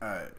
Alright.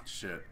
Shit.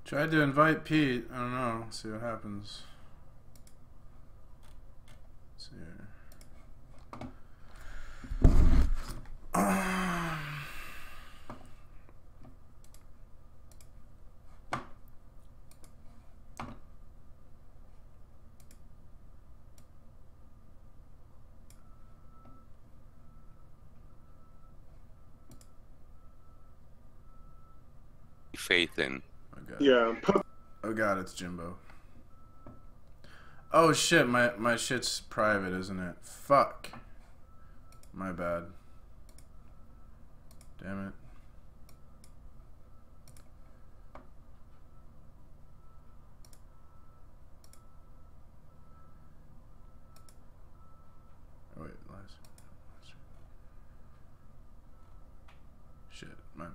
Tried to invite Pete. I don't know. See what happens. Let's see here. Faith in. Yeah. Oh god, it's Jimbo. Oh shit, my shit's private, isn't it? Fuck. My bad. Damn it. Oh wait, last. Shit, my bad.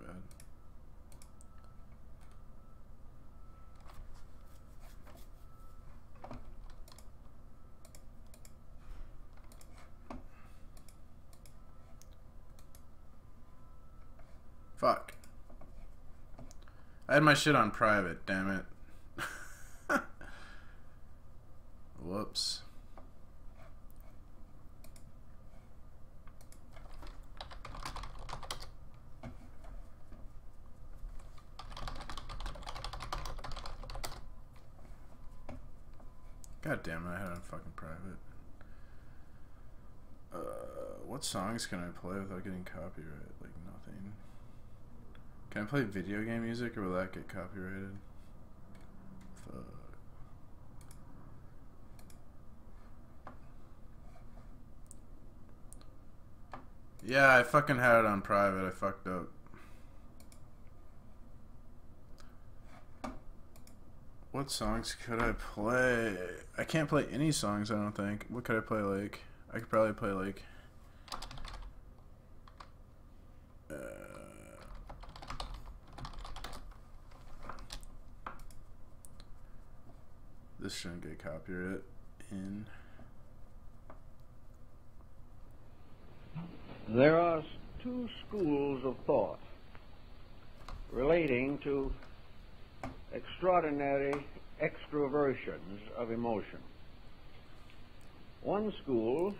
Fuck. I had my shit on private, damn it. Whoops. God damn it, I had it on fucking private. What songs can I play without getting copyright? Like nothing. Can I play video game music or will that get copyrighted? Fuck. Yeah, I fucking had it on private. I fucked up. What songs could I play? I can't play any songs, I don't think. What could I play, like? I could probably play, like... this shouldn't get copyright in. There are two schools of thought relating to extraordinary extroversions of emotion. One school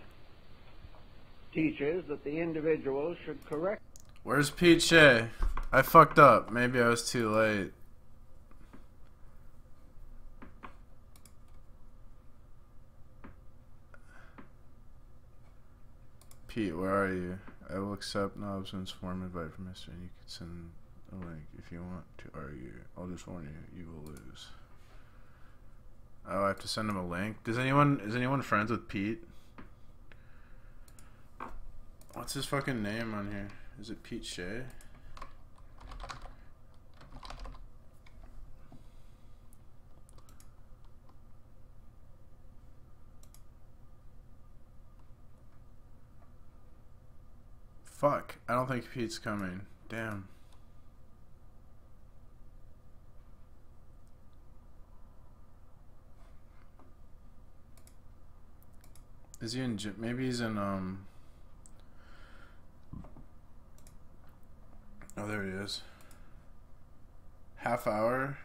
teaches that the individual should correct... Where's Pete Shea? I fucked up. Maybe I was too late. Pete, where are you? I will accept Knobsman's form invite from Mr. and you can send a link if you want to argue. I'll just warn you, you will lose. Oh, I have to send him a link? Is anyone friends with Pete? What's his fucking name on here? Is it Pete Shea? Fuck, I don't think Pete's coming. Damn. Is he in gym? Maybe he's in, oh, there he is. Half hour?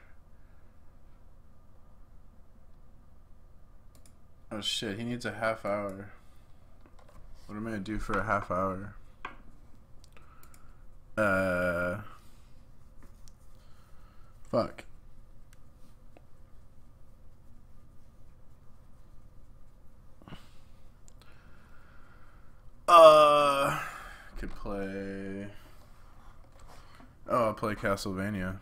Oh shit, he needs a half hour. What am I gonna do for a half hour? Fuck. Could play... Oh, I'll play Castlevania.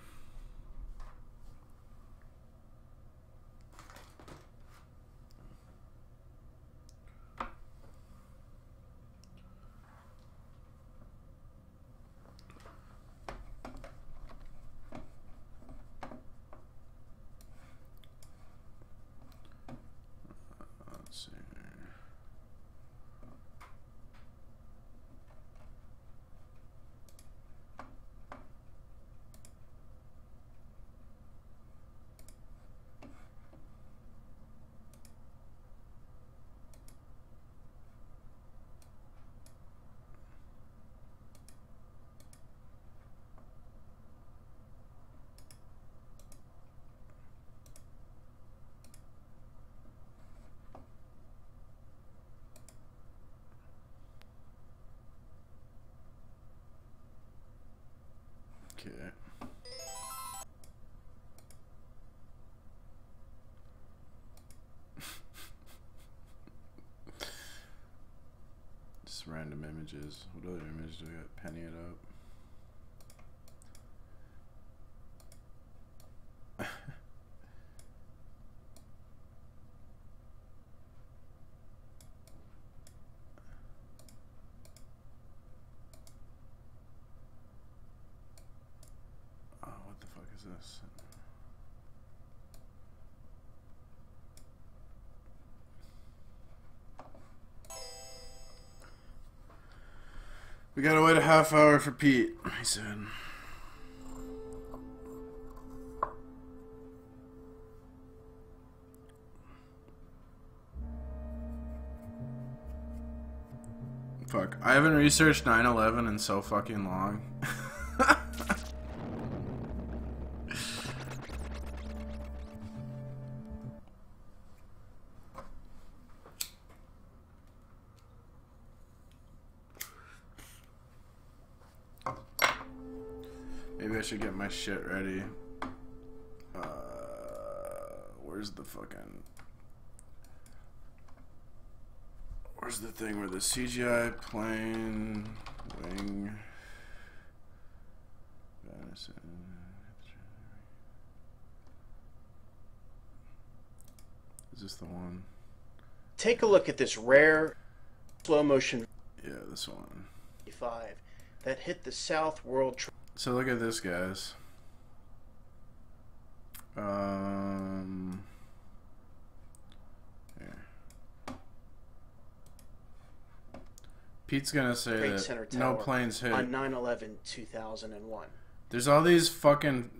Let's see here. Okay. Just random images. What other image do we got? Penny it up. What the fuck is this? We gotta wait a half hour for Pete, he said. Fuck, I haven't researched 9/11 in so fucking long. Maybe I should get my shit ready. Where's the fucking... Where's the thing where the CGI plane, wing... Is this the one? Take a look at this rare slow motion. Yeah, this one. 175 that hit the South World Trade. So look at this, guys. Here. Pete's gonna say Trade that Center no Tower planes hit. On 9/11/2001. There's all these fucking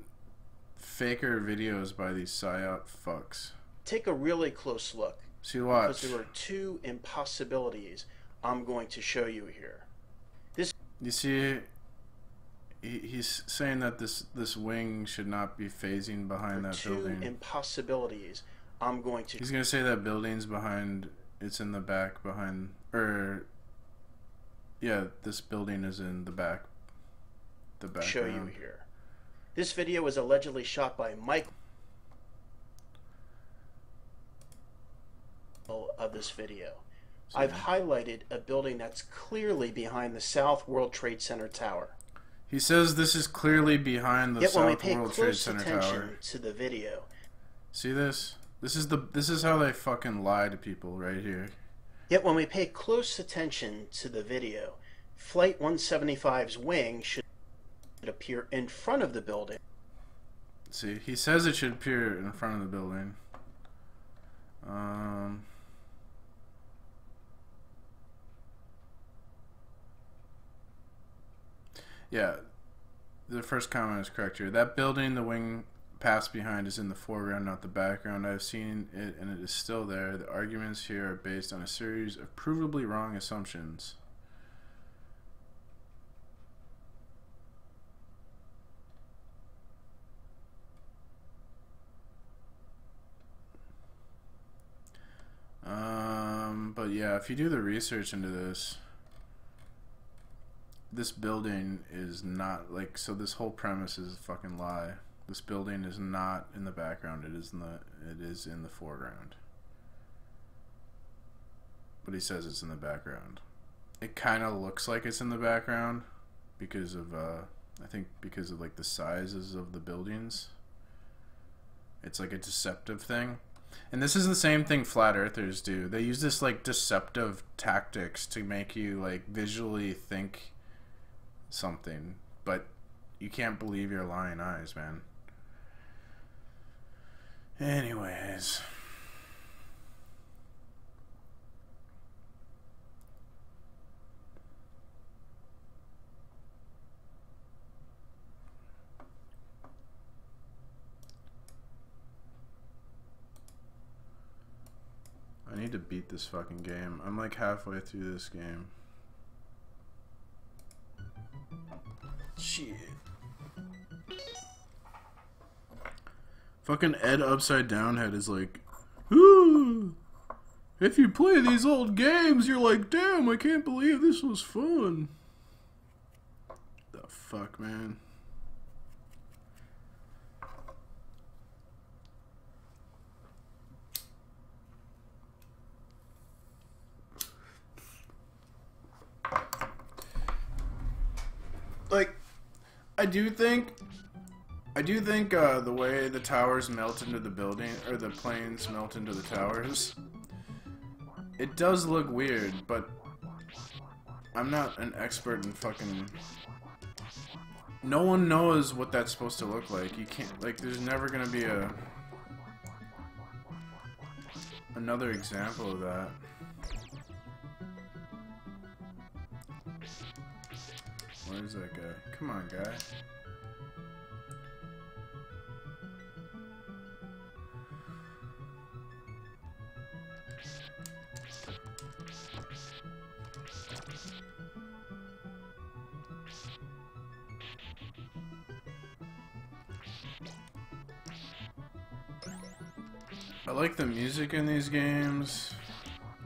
faker videos by these psyop fucks. Take a really close look. See, watch. Because there are two impossibilities I'm going to show you here. You see, he's saying that this wing should not be phasing behind that building. Two impossibilities I'm going to... He's gonna say that building's behind, it's in the back behind, or... Yeah, this building is in the back. The background. Show you here. This video was allegedly shot by Mike of this video. So, I've highlighted a building that's clearly behind the South World Trade Center Tower. He says this is clearly behind the Yet when we South pay World Trade close Center attention Tower. to the video, See this? This is how they fucking lie to people right here. Yet when we pay close attention to the video, Flight 175's wing should appear in front of the building. See, he says it should appear in front of the building. Yeah, the first comment is correct here. That building the wing passed behind is in the foreground, not the background. I've seen it and it is still there. The arguments here are based on a series of provably wrong assumptions. But yeah, if you do the research into this, this building is not like, so this whole premise is a fucking lie. This building is not in the background, it is in the foreground. But he says it's in the background. It kind of looks like it's in the background because of I think because of like the sizes of the buildings. It's like a deceptive thing. And this is the same thing flat earthers do. They use this like deceptive tactics to make you like visually think something, but you can't believe your lying eyes, man. Anyways, I need to beat this fucking game. I'm like halfway through this game. Shit. Fucking Ed Upside Down Head is like, ooh, if you play these old games, you're like, damn, I can't believe this was fun. The fuck, man. Like, I do think the way the towers melt into the building, or the planes melt into the towers, it does look weird, but I'm not an expert in fucking... No one knows what that's supposed to look like. You can't, like, there's never gonna be another example of that. Where's that guy? Come on, guy. I like the music in these games.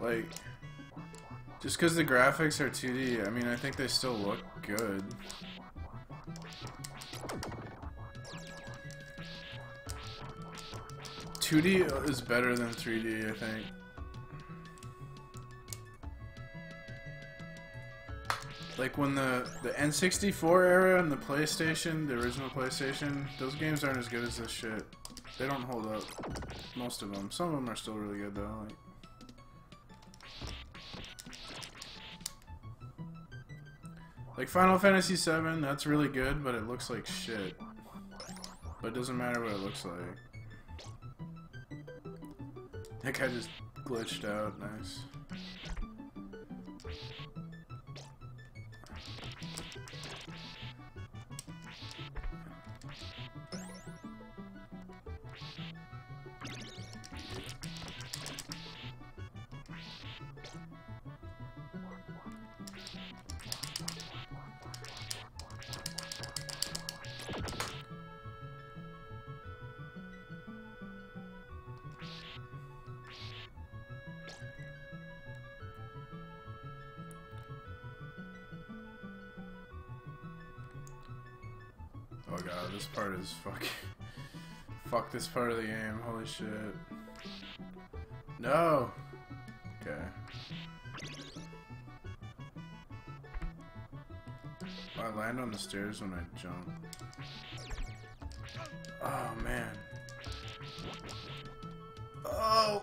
Like, just because the graphics are 2D, I mean, I think they still look good. $2D is better than 3D, I think. Like when the N64 era and the PlayStation, the original PlayStation, those games aren't as good as this shit. They don't hold up. Most of them. Some of them are still really good though. Like, Like Final Fantasy VII, that's really good, but it looks like shit. But it doesn't matter what it looks like. That guy just glitched out. Nice. Oh god, this part is fucking... Fuck this part of the game, holy shit. No! Okay. I land on the stairs when I jump. Oh man. Oh!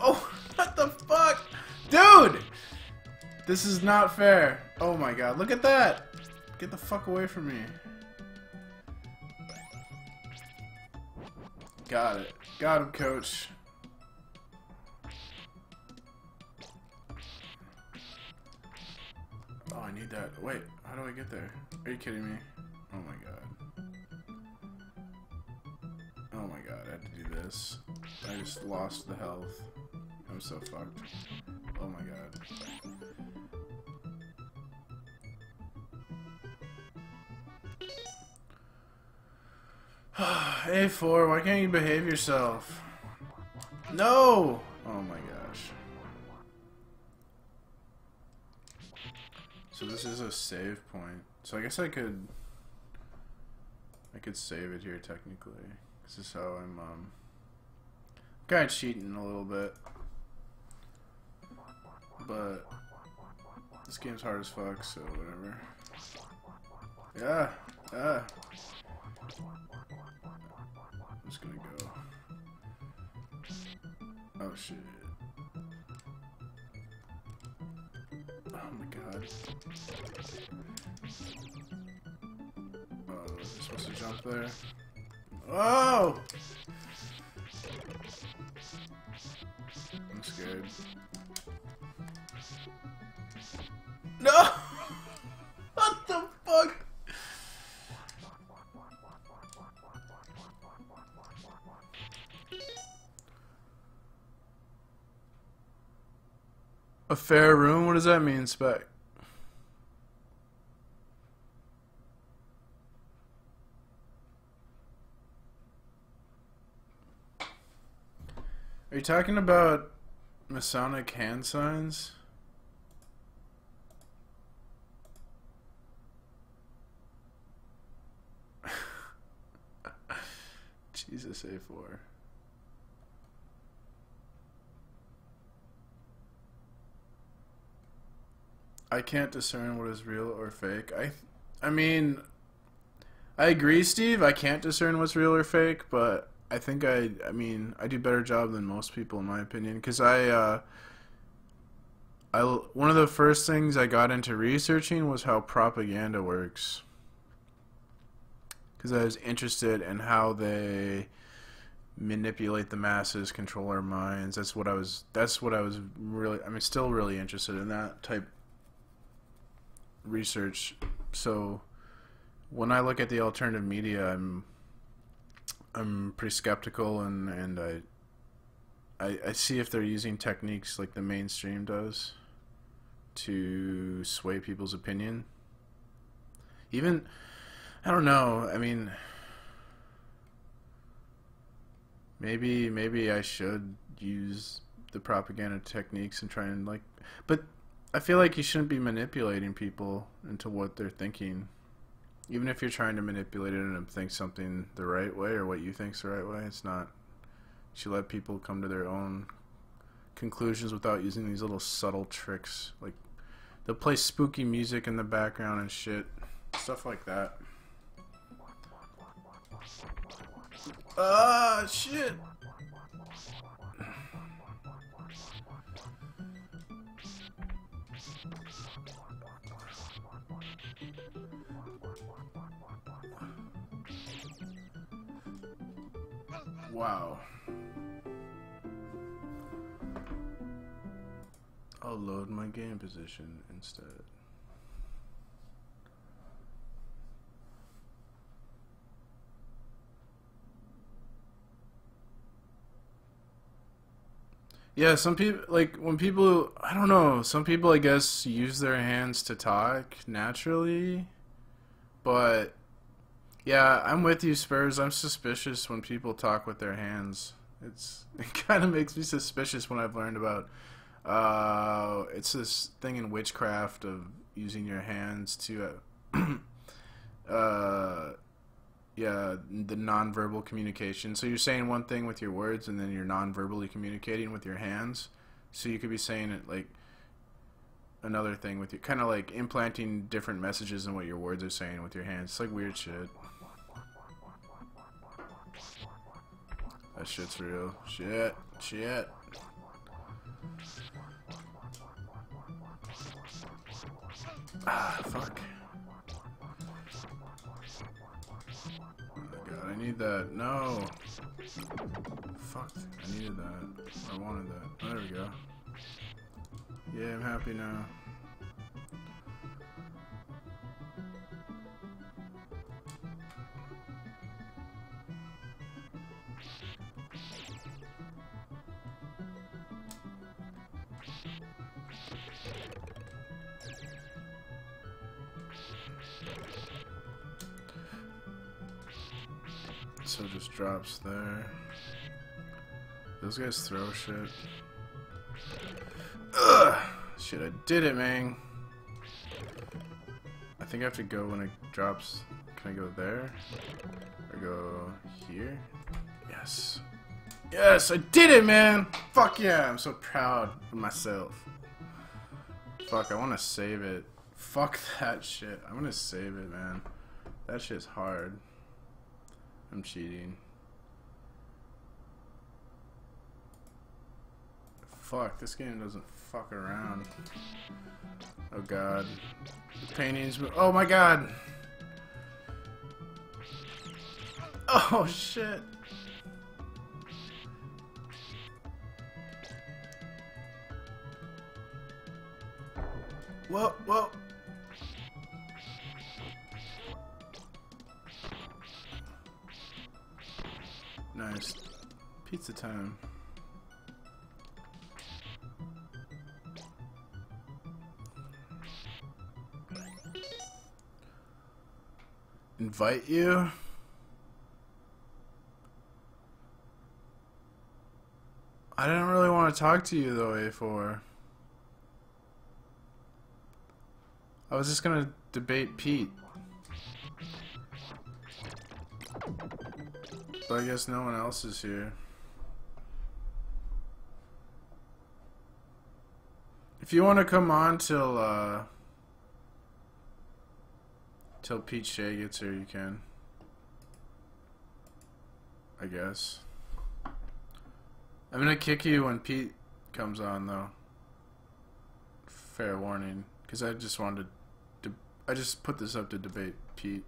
Oh! What the fuck? Dude! This is not fair. Oh my god, look at that! Get the fuck away from me. Got it. Got him, coach. Oh, I need that. Wait, how do I get there? Are you kidding me? Oh my god. Oh my god, I had to do this. I just lost the health. I'm so fucked. Oh my god. A4, why can't you behave yourself? No! Oh my gosh. So this is a save point. So I guess I could save it here technically. This is how I'm kinda cheating a little bit. But this game's hard as fuck, so whatever. Yeah, yeah. I'm just gonna go. Oh shit. Oh my god. Oh, am I supposed to jump there? Oh! I'm scared. No! What the fuck? A fair room? What does that mean, Spec? Are you talking about Masonic hand signs? Jesus, A4. I can't discern what is real or fake. I mean, I agree, Steve. I can't discern what's real or fake, but I think I mean, I do a better job than most people in my opinion, because one of the first things I got into researching was how propaganda works. Because I was interested in how they manipulate the masses, control our minds. That's what I was really, I mean, still really interested in that type research. So when I look at the alternative media, I'm pretty skeptical, and I see if they're using techniques like the mainstream does to sway people's opinion. Even, I don't know, I mean, maybe I should use the propaganda techniques and try and but I feel like you shouldn't be manipulating people into what they're thinking. Even if you're trying to manipulate it and think something the right way or what you think's the right way, it's not. You should let people come to their own conclusions without using these little subtle tricks. Like, they'll play spooky music in the background and shit. Stuff like that. Ah, shit! Wow. I'll load my game position instead. Yeah, some people, like, when people, I don't know, some people, I guess, use their hands to talk naturally, but, yeah, I'm with you, Spurs. I'm suspicious when people talk with their hands. It kind of makes me suspicious when I've learned about, it's this thing in witchcraft of using your hands to, yeah, the nonverbal communication. So you're saying one thing with your words, and then you're non-verbally communicating with your hands. So you could be saying it like another thing with your, kind of like implanting different messages in what your words are saying with your hands. It's like weird shit. That shit's real. Shit. Ah, fuck. God, I need that. No. Fuck. I needed that. I wanted that. Oh, there we go. Yeah, I'm happy now. So it just drops there. Those guys throw shit. Ugh! Shit, I did it, man. I think I have to go when it drops. Can I go there? Or go here? Yes. Yes, I did it, man! Fuck yeah, I'm so proud of myself. Fuck, I want to save it. Fuck that shit. I'm gonna save it, man. That shit's hard. I'm cheating. Fuck, this game doesn't fuck around. Oh god. The paintings. Oh my god! Oh shit! Whoa, whoa! Nice. Pizza time. Invite you? I didn't really want to talk to you though, A4. I was just gonna debate Pete. But I guess no one else is here. If you want to come on till Pete Shea gets here, you can. I guess. I'm gonna kick you when Pete comes on, though. Fair warning, because I just wanted to. I just put this up to debate Pete.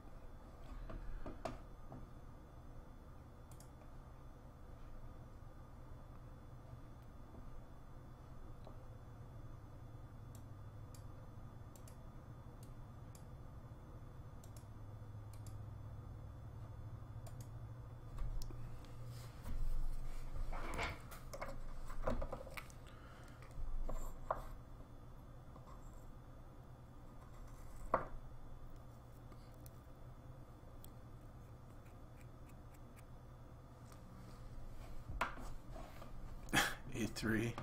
A3.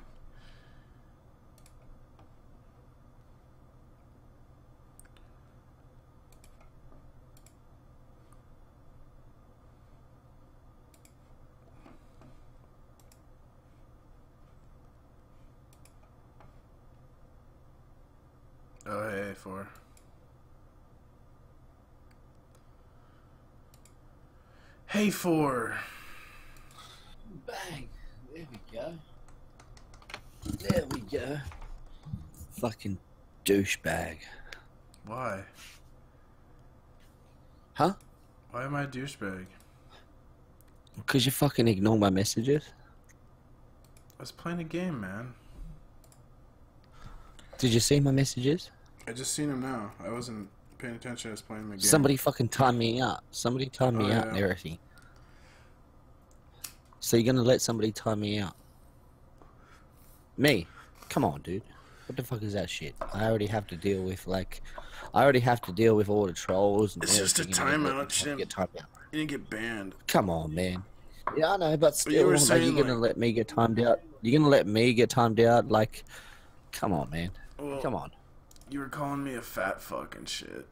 Oh, hey, A4. Hey, 4. Bang! There we go. There we go. Fucking douchebag. Why? Huh? Why am I a douchebag? Because you fucking ignore my messages. I was playing a game, man. Did you see my messages? I just seen him now. I wasn't paying attention. I was playing the game. Somebody fucking timed me out. Somebody timed me out and everything. So you're gonna let somebody time me out? Me? Come on, dude. What the fuck is that shit? I already have to deal with all the trolls. And it's just a timeout, shit. Get timed out. You didn't get banned. Come on, man. Yeah, I know, but still, you were saying, you're gonna let me get timed out? You're gonna let me get timed out? Like, come on, man. Well, come on. You were calling me a fat fucking shit.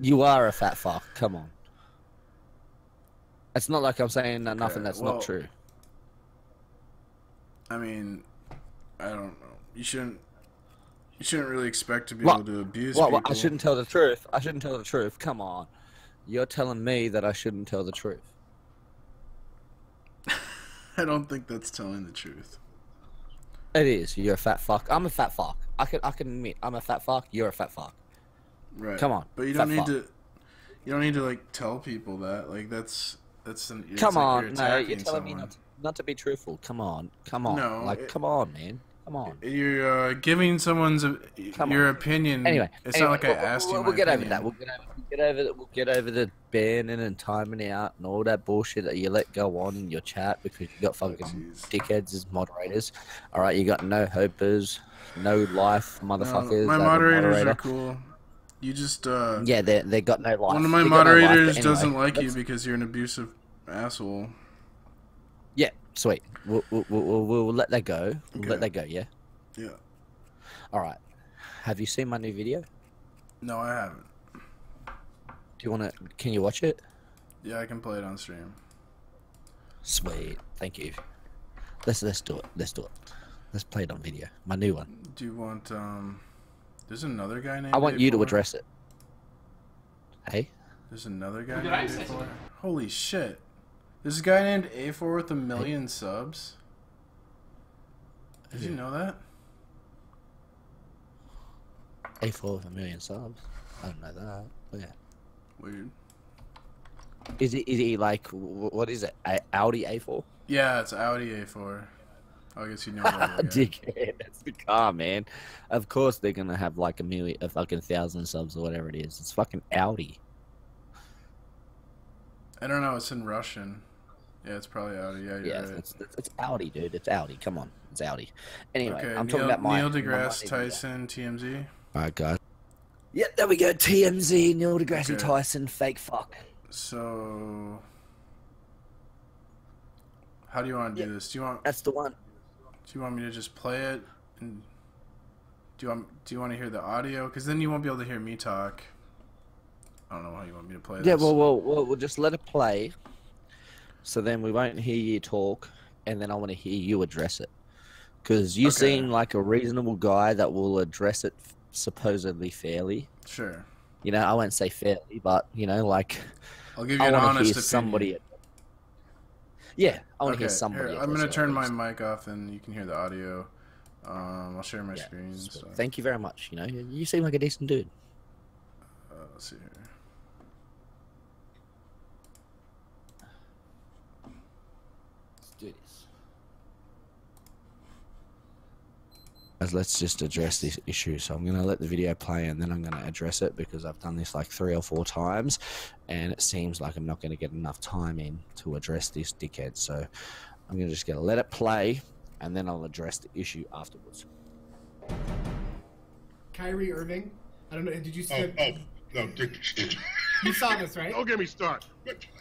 You are a fat fuck. Come on. It's not like I'm saying nothing that's not true. I mean, I don't know. You shouldn't really expect to be able to abuse people. I shouldn't tell the truth. I shouldn't tell the truth. Come on. You're telling me that I shouldn't tell the truth. I don't think that's telling the truth. It is. You're a fat fuck. I'm a fat fuck. I can admit I'm a fat fuck. You're a fat fuck. Right. Come on. But you don't need to. You don't need to like tell people that. Like that's come on. You're no, you're telling someone. me not to be truthful. Come on. Come on. No. Like, come on, man. Come on. You're giving someone's your opinion. Anyway, it's not like I asked you. We'll get over that. We'll get over the banning and timing out and all that bullshit that you let go on in your chat because you got fucking dickheads as moderators. All right, you got no hopers, no life motherfuckers. No, my moderators are cool. You just yeah, they got no life. One of my moderators doesn't like you because you're an abusive asshole. Yeah, sweet. We'll let that go. We'll let that go. Yeah. Yeah. All right. Have you seen my new video? No, I haven't. Do you want to? Can you watch it? Yeah, I can play it on stream. Sweet. Thank you. Let's do it. Let's do it. Let's play it on video. My new one. Do you want There's another guy named I want you to address it. Hey? There's another guy named A4? Holy shit. There's a guy named A4 with 1 million subs? Did you know that? A4 with 1 million subs? I don't know that. Oh, yeah. Weird. Is he like, what is it? Audi A4? Yeah, it's Audi A4. I guess you know that. Dickhead, that's the car, man. Of course they're gonna have like a fucking 1,000 subs or whatever it is. It's fucking Audi. I don't know. It's in Russian. Yeah, it's probably Audi. Yeah, you're right. It's Audi, dude. It's Audi. Come on, it's Audi. Anyway, okay, I'm talking about Neil deGrasse Tyson, TMZ. All right, guys. Yep, there we go. TMZ, Neil deGrasse Tyson, fake fuck. So, how do you want to do this? Do you want? That's the one. Do you want me to just play it? And do you want to hear the audio? Because then you won't be able to hear me talk. I don't know how you want me to play this. Yeah, well, we'll just let it play. So then we won't hear you talk, and then I want to hear you address it. Because you seem like a reasonable guy that will address it supposedly fairly. Sure. You know, I won't say fairly, but, you know, like... I'll give you an honest opinion. Somebody... Yeah, I want to hear somebody. Here, I'm going to turn my mic off, and you can hear the audio. I'll share my screen. So. Thank you very much. You know, you seem like a decent dude. Let's see here. Do this. Let's just address this issue. So I'm going to let the video play and then I'm going to address it because I've done this like 3 or 4 times and it seems like I'm not going to get enough time in to address this dickhead. So I'm just going to let it play and then I'll address the issue afterwards. Kyrie Irving, I don't know, did you see No, you saw this, right? Don't get me started.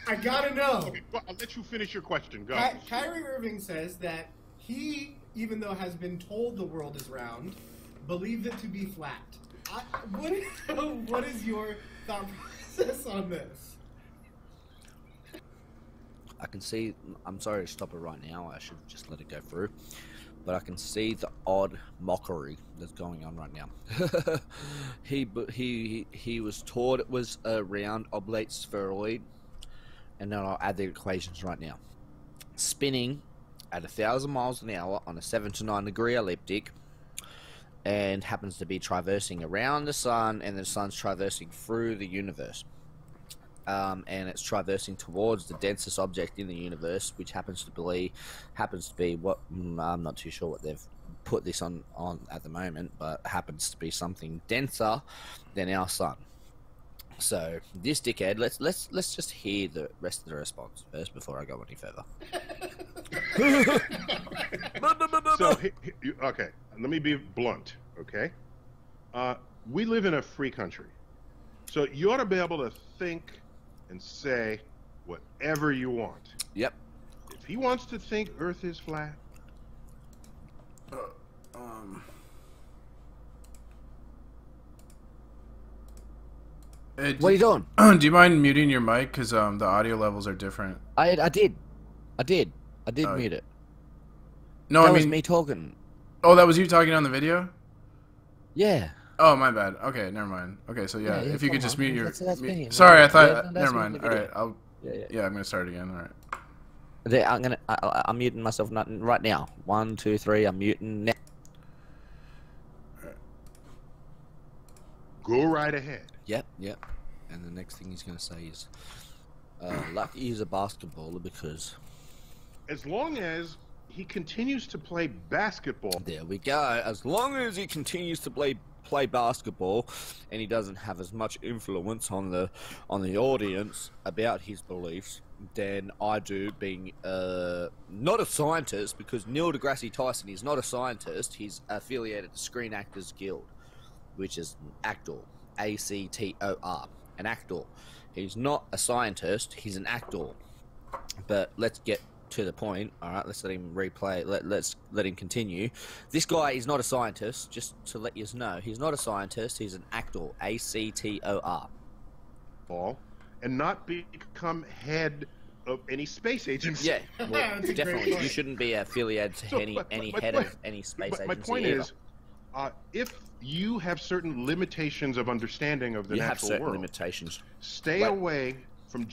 I gotta know. Okay, well, I'll let you finish your question. Go. Kyrie Irving says that he, even though has been told the world is round, believes it to be flat. What is your thought process on this? I can see, I'm sorry to stop it right now, I should just let it go through, but I can see the odd mockery that's going on right now. He was taught it was a round oblate spheroid, and then I'll add the equations right now. Spinning at 1,000 miles an hour on a 7 to 9 degree elliptic, and happens to be traversing around the sun, and the sun's traversing through the universe. and it's traversing towards the densest object in the universe, which happens to be what I'm not too sure what they've put this on at the moment, but happens to be something denser than our sun. So this dickhead, let's just hear the rest of the response first before I go any further. So, okay, let me be blunt, okay? We live in a free country. So you ought to be able to think and say whatever you want. Yep. If he wants to think Earth is flat, what are you doing? Do you mind muting your mic? Because the audio levels are different. I did mute it. No, That I was mean... me talking. Oh, that was you talking on the video? Yeah. Oh, my bad. Okay, never mind. Okay, so yeah, if you could just mute your... That's me. Sorry, I thought... Yeah, that's never me mind. in the All right, video. Yeah, I'm going to start again. All right. I'm muting myself right now. 1, 2, 3. I'm muting now. go right ahead. Yep. And the next thing he's going to say is, lucky he's a basketballer because... As long as he continues to play basketball. There we go. As long as he continues to play basketball and he doesn't have as much influence on the audience about his beliefs than I do, being not a scientist, because Neil deGrasse Tyson is not a scientist. He's affiliated to Screen Actors Guild, which is an actor, ACTOR, an actor. He's not a scientist, he's an actor. But let's get to the point. All right, let's let him replay. Let's let him continue. This guy is not a scientist. Just to let you know, he's not a scientist. He's an actor, ACTOR. Ball, and not become head of any space agency. Yeah, well, definitely. You shouldn't be affiliated to any head of any space agency. My point either. is, if you have certain limitations of understanding of the you have natural certain world, limitations. stay away from.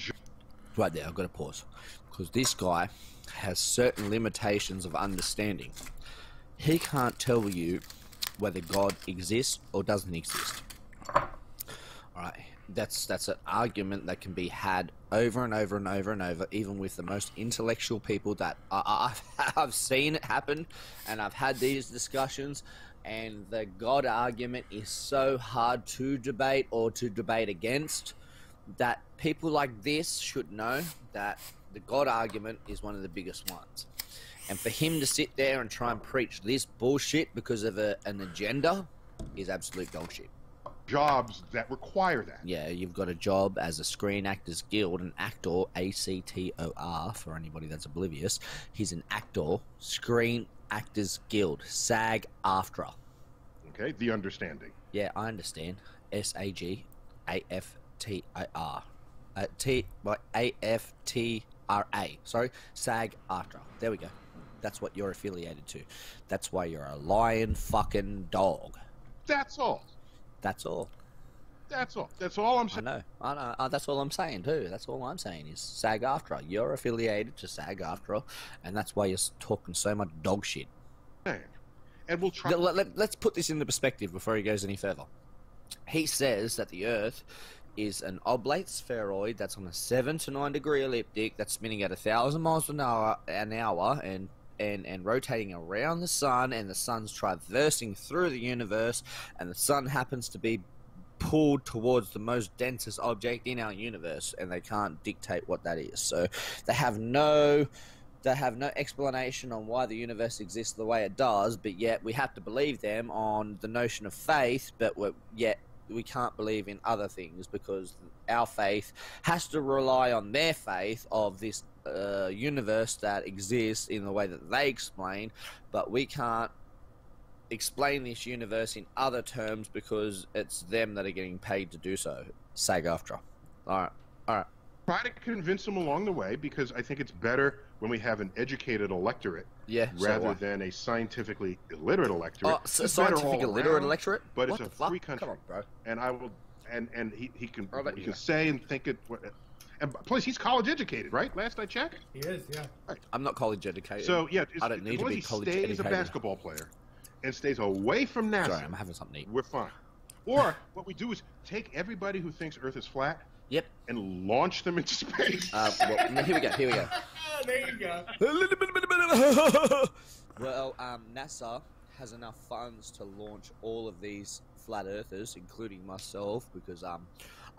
Right there, I've got to pause. Because this guy has certain limitations of understanding. He can't tell you whether God exists or doesn't exist. Alright, that's an argument that can be had over and over and over and over, even with the most intellectual people that I've seen it happen, and I've had these discussions, and the God argument is so hard to debate or to debate against that people like this should know that the God argument is one of the biggest ones. And for him to sit there and try and preach this bullshit because of an agenda is absolute bullshit. Jobs that require that. Yeah, you've got a job as a Screen Actors Guild, an actor, ACTOR, for anybody that's oblivious. He's an actor, Screen Actors Guild, SAG-AFTRA. Okay, the understanding. Yeah, I understand. SAGAFTIR. AFTRA. Sorry, SAG-AFTRA. There we go. That's what you're affiliated to. That's why you're a lion fucking dog. That's all. That's all. That's all. That's all I'm saying. I know. That's all I'm saying too. That's all I'm saying is SAG-AFTRA. You're affiliated to SAG-AFTRA, and that's why you're talking so much dog shit. And we'll try. Let's put this into perspective before he goes any further. He says that the Earth is an oblate spheroid that's on a 7 to 9 degree elliptic that's spinning at 1,000 miles an hour and rotating around the sun, and the sun's traversing through the universe, and the sun happens to be pulled towards the most densest object in our universe, and they can't dictate what that is. So they have no explanation on why the universe exists the way it does, but yet we have to believe them on the notion of faith, but yet we can't believe in other things because our faith has to rely on their faith of this universe that exists in the way that they explain, but we can't explain this universe in other terms because it's them that are getting paid to do so. SAG-AFTRA. All right. Try to convince them along the way, because I think it's better when we have an educated electorate rather than a scientifically illiterate electorate. Scientific illiterate electorate? But what it's a fuck? free country. Come on, bro. And I will, and he can say and think it. And plus, he's college educated, right? Last I checked. He is, yeah. Right. I'm not college educated. So yeah, I don't need to be college educated. He stays a basketball player and stays away from NASA. Sorry, I'm having something to eat. We're fine. Or what we do is take everybody who thinks Earth is flat Yep. and launch them into space. Well, here we go. There you go. Well, NASA has enough funds to launch all of these flat earthers, including myself, because I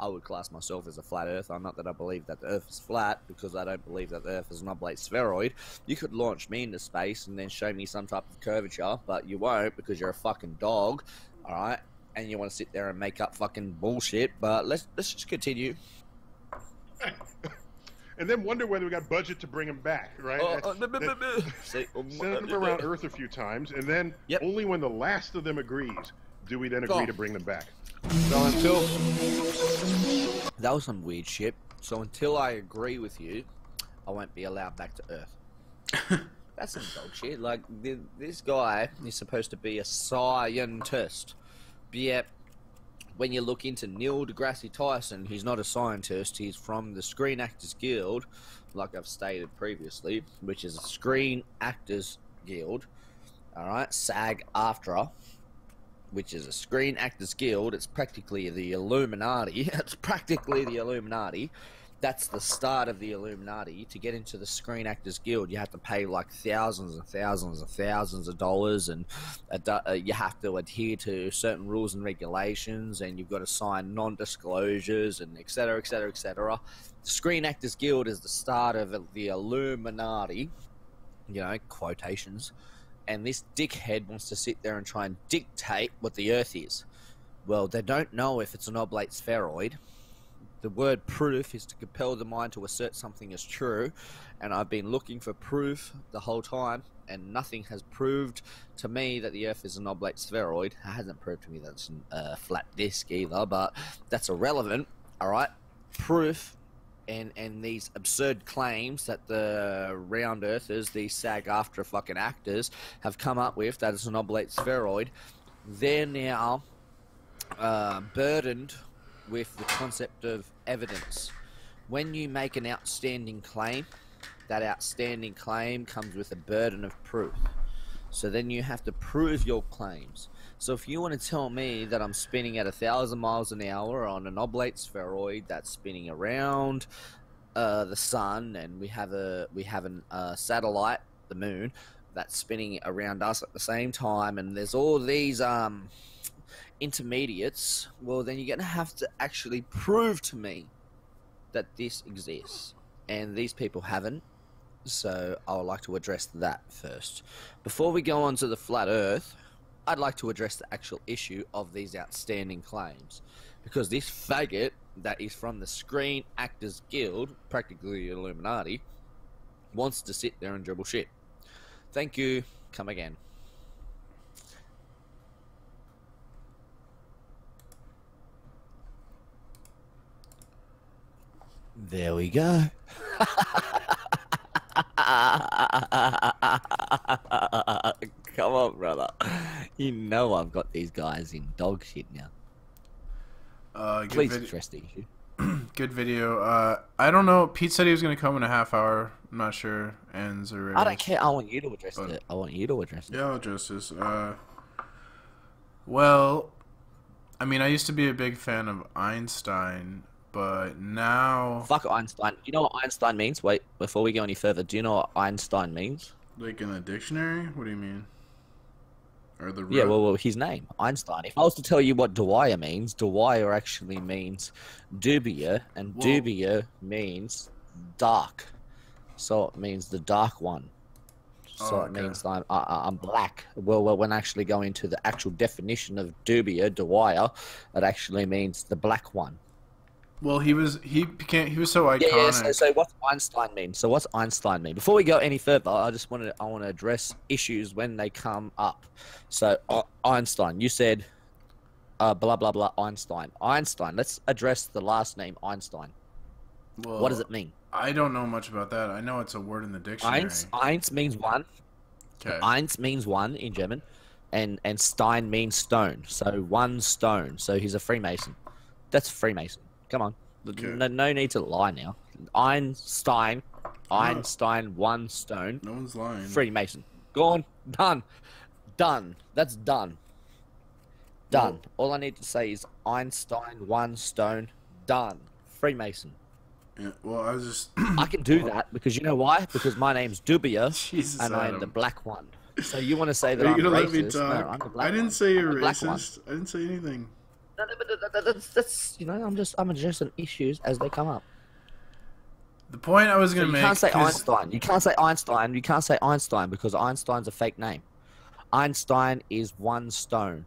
would class myself as a flat earther. Not that I believe that the Earth is flat, because I don't believe that the Earth is an oblate spheroid. You could launch me into space and then show me some type of curvature, but you won't, because you're a fucking dog, all right? And you want to sit there and make up fucking bullshit. But let's just continue. And then wonder whether we got budget to bring them back, right? Send them around Earth a few times, and then only when the last of them agrees do we then agree to bring them back. So until... That was some weird shit. So until I agree with you, I won't be allowed back to Earth. That's some dog shit. Like, this guy is supposed to be a scientist. But yet, when you look into Neil deGrasse Tyson, he's not a scientist. He's from the Screen Actors Guild, like I've stated previously, which is a Screen Actors Guild. Alright, SAG-AFTRA, which is a Screen Actors Guild. It's practically the Illuminati. It's practically the Illuminati. That's the start of the Illuminati. To get into the Screen Actors Guild, you have to pay like thousands and thousands and thousands of dollars, and you have to adhere to certain rules and regulations, and you've got to sign non-disclosures, and etc., etc., etc. The Screen Actors Guild is the start of the Illuminati, you know, quotations, and this dickhead wants to sit there and try and dictate what the Earth is. Well, they don't know if it's an oblate spheroid. The word proof is to compel the mind to assert something is true, and I've been looking for proof the whole time, and nothing has proved to me that the Earth is an oblate spheroid. It hasn't proved to me that it's a flat disc either, but that's irrelevant, alright? Proof and these absurd claims that the round earthers, these SAG-AFTRA fucking actors, have come up with that it's an oblate spheroid, they're now burdened with the concept of evidence. When you make an outstanding claim, that outstanding claim comes with a burden of proof. So then you have to prove your claims. So if you want to tell me that I'm spinning at 1,000 miles an hour on an oblate spheroid that's spinning around the sun, and we have a satellite, the moon, that's spinning around us at the same time, and there's all these intermediates, well, then you're going to have to actually prove to me that this exists, and these people haven't. So I would like to address that first before we go on to the flat earth. I'd like to address the actual issue of these outstanding claims, because this faggot that is from the Screen Actors Guild, practically Illuminati, wants to sit there and dribble shit. Thank you. Come again. There we go. Come on, brother. You know I've got these guys in dog shit now. Please address the issue. Good video. I don't know. Pete said he was going to come in a half hour. I'm not sure. Ends or I don't care. I want you to address it. I want you to address it. Yeah, I'll address this. Well, I mean, I used to be a big fan of Einstein, but now... Fuck Einstein. Do you know what Einstein means? Wait, before we go any further, do you know what Einstein means? Like in a dictionary? What do you mean? Or the yeah, well, his name, Einstein. If I was to tell you what Dwyer means, Dwyer actually means dubia, and dubia means dark. So it means the dark one. So it means I'm black. Well, when actually going to the actual definition of dubia, Dwyer, it actually means the black one. Well, he was so iconic. Yeah, so what's Einstein mean? So what's Einstein mean? Before we go any further, I want to address issues when they come up. So Einstein, you said blah blah blah Einstein. Einstein. Let's address the last name Einstein. Well, what does it mean? I don't know much about that. I know it's a word in the dictionary. Eins means one. Okay. Eins means one in German, and Stein means stone. So one stone. So he's a Freemason. That's Freemason. Come on. Okay. No need to lie now. Einstein, one stone. No one's lying. Freemason. Gone. Done. That's done. Done. All I need to say is Einstein, one stone, done. Freemason. Yeah, well, I was just. I can do that because you know why? Because my name's Dubia, Jesus, and I am Adam. the black one. So you want to say that Are you I'm gonna racist? let me talk? No, I'm the black I didn't one. say you're I'm the black one. racist. I didn't say anything. No, but that's you know, I'm addressing issues as they come up. The point I was So gonna you make. can't say 'cause- Einstein. You can't say Einstein. You can't say Einstein because Einstein's a fake name. Einstein is one stone.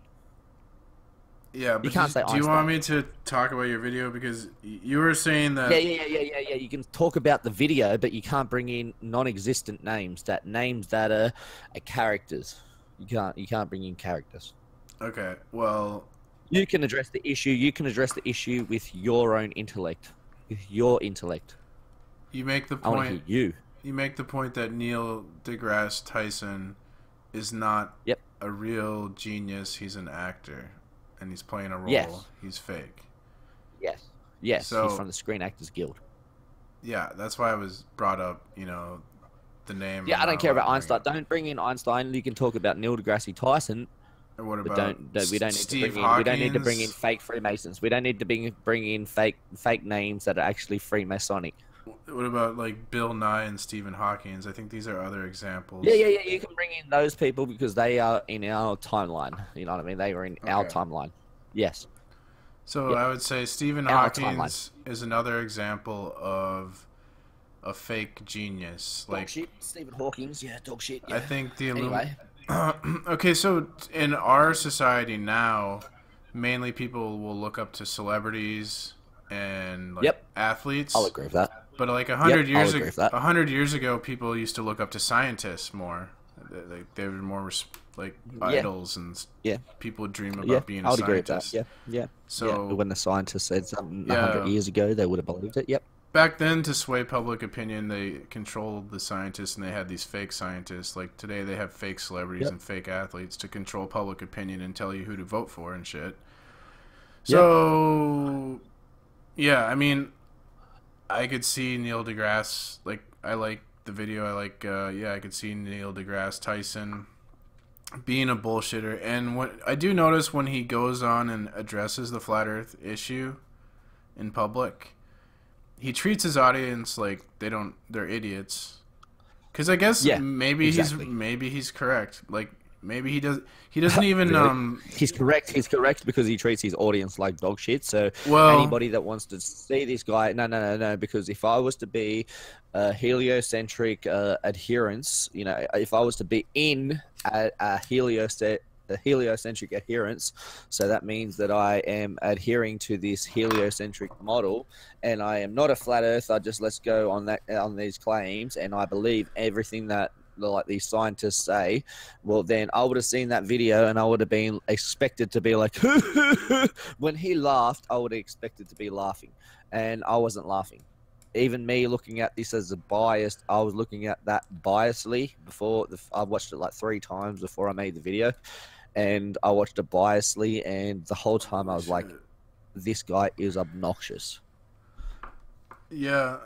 Yeah, but can't say do you want Einstein. me to talk about your video because you were saying that? Yeah. You can talk about the video, but you can't bring in non-existent names. Names that are characters. You can't bring in characters. Okay. Well. You can address the issue. You can address the issue with your own intellect. With your intellect. You make the I want to point. hear you. You make the point that Neil deGrasse Tyson is not Yep. a real genius. He's an actor, and he's playing a role. Yes. He's fake. Yes. So- He's from the Screen Actors Guild. Yeah, that's why I was brought up. The name. Yeah, I don't care about Einstein. Or Don't bring in Einstein. You can talk about Neil deGrasse Tyson, what but about we don't need Steve to bring in. We don't need to bring in Hawkins? fake Freemasons. We don't need to bring in fake names that are actually Freemasonic. What about like Bill Nye and Stephen Hawkins? I think these are other examples. Yeah. You can bring in those people because they are in our timeline. You know what I mean? They were in our Okay. timeline. Yes. So Yep. I would say Stephen Our Hawkins is another example of a fake genius. Dog Like shit. Stephen Hawking's. Yeah, dog shit. Yeah. I think the Anyway. Okay, so in our society now, mainly people will look up to celebrities and like Yep. athletes. I'll agree with that. But like 100 years agree ago, with that. 100 years ago, people used to look up to scientists more. Like they were more idols, and Yeah. people would dream about Yeah, being a I would agree with scientist. that. Yeah. So when the scientist said something Yeah. 100 years ago, they would have believed it. Yep. back then, to sway public opinion, they controlled the scientists, and they had these fake scientists. Like today, they have fake celebrities Yep. and fake athletes to control public opinion and tell you who to vote for and shit. So, yeah, I mean, I could see Neil deGrasse. Like, I like the video. I could see Neil deGrasse Tyson being a bullshitter. And what I do notice when he goes on and addresses the flat Earth issue in public, he treats his audience like they're idiots. Because I guess Yeah, maybe exactly. he's correct. Like maybe he doesn't even Really? He's correct because he treats his audience like dog shit. So Well- anybody that wants to see this guy, no. Because if I was to be a heliocentric adherence, if I was to be in a heliocentric adherence, so that means that I am adhering to this heliocentric model, and I am not a flat earther. Just let's go on these claims, and I believe everything that like these scientists say. Well, then I would have seen that video, and I would have been expected to be like, when he laughed, I would have expected to be laughing, and I wasn't laughing. Even me looking at this as a biased, I was looking at that biasly before. I watched it like 3 times before I made the video, and I watched it biasly, and the whole time I was like, this guy is obnoxious. Yeah,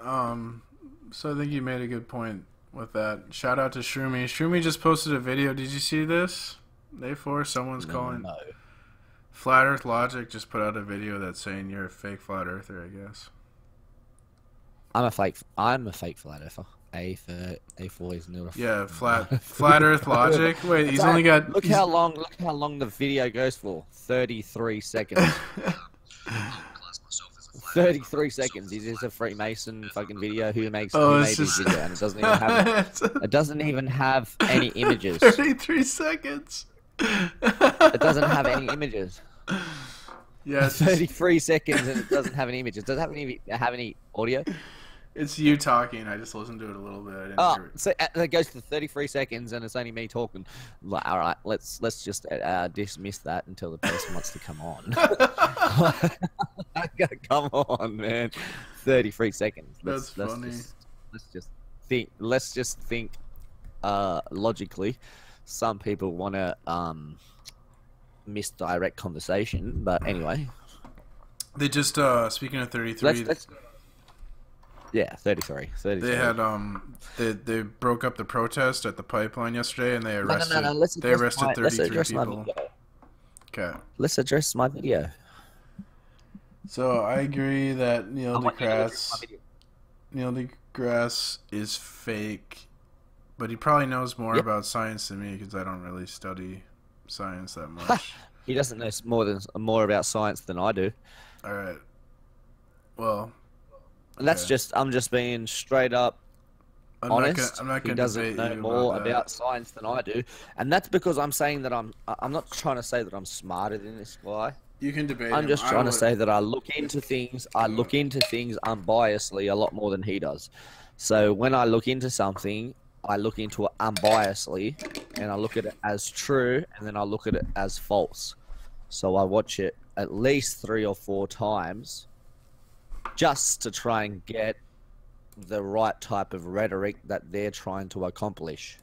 so I think you made a good point with that. Shout out to Shroomy. Shroomy just posted a video. Did you see this? Someone's calling No. Flat Earth Logic just put out a video that's saying you're a fake flat earther, I guess. I'm a fake flat earther. A4 is not a Yeah, flat Earth Logic. Wait, he's only got Look how long the video goes for. 33 seconds. 33 seconds. Is this a Freemason fucking video? Who made it's this just- video? And it doesn't even have any images. 33 seconds. It doesn't have any images. Yeah, it's, just- 33 seconds and it doesn't have any images. Does it have any audio? it's you talking. I just listened to it a little bit. I didn't Oh, hear it. so it goes to 33 seconds and it's only me talking. Like, all right, let's just dismiss that until the person wants to come on. Come on, man. 33 seconds. That's funny. Let's just think logically. Some people want to misdirect conversation, but anyway. They just speaking of 33. Yeah, 33. They had they broke up the protest at the pipeline yesterday, and they arrested No. they arrested 33 my people. video. Okay. Let's address my video. So I agree that I want you to look at my video. Neil deGrasse is fake, but he probably knows more Yep. about science than me because I don't really study science that much. He doesn't know more about science than I do. All right. Well, And that's okay. just, I'm just being straight up honest. I'm not He gonna doesn't debate know you more about that. about science than I do. And that's because I'm saying that I'm not trying to say that I'm smarter than this guy. You can debate I'm him. just I trying to would- say that I look into things unbiasedly a lot more than he does. So when I look into something, I look into it unbiasedly, and I look at it as true, and then I look at it as false. So I watch it at least 3 or 4 times just to try and get the right type of rhetoric that they're trying to accomplish.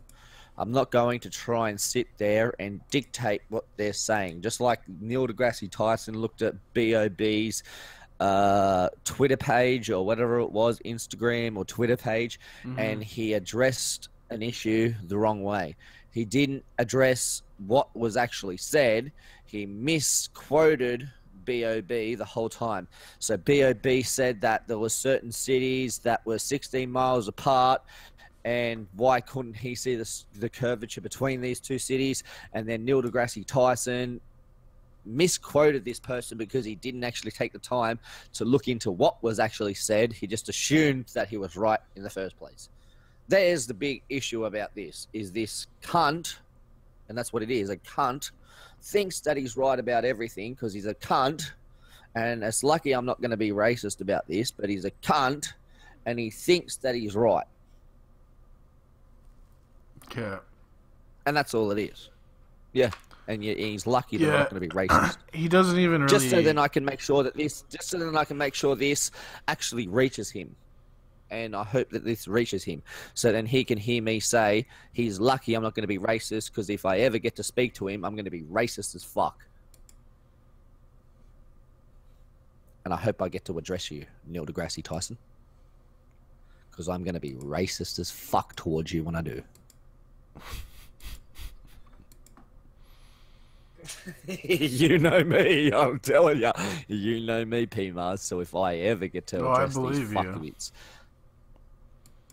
I'm not going to try and sit there and dictate what they're saying. Just like Neil deGrasse Tyson looked at BOB's Twitter page or whatever it was, Instagram or Twitter page, and he addressed an issue the wrong way. He didn't address what was actually said. He misquoted BOB the whole time. So BOB said that there were certain cities that were 16 miles apart, and why couldn't he see the curvature between these two cities? And then Neil deGrasse Tyson misquoted this person because he didn't actually take the time to look into what was actually said. He just assumed that he was right in the first place. There's the big issue about this, is this cunt, and that's what it is, a cunt, thinks that he's right about everything because he's a cunt, and it's lucky I'm not going to be racist about this, but he's a cunt, and he thinks that he's right. Okay. And that's all it is. Yeah. And he's lucky that I'm not going to be racist. He doesn't even really. Just so then I can make sure that this actually reaches him. And I hope that this reaches him. So then he can hear me say, he's lucky I'm not going to be racist, because if I ever get to speak to him, I'm going to be racist as fuck. And I hope I get to address you, Neil deGrasse Tyson. Because I'm going to be racist as fuck towards you when I do. You know me, I'm telling you. You know me, P-Mars. So if I ever get to address these fuckwits,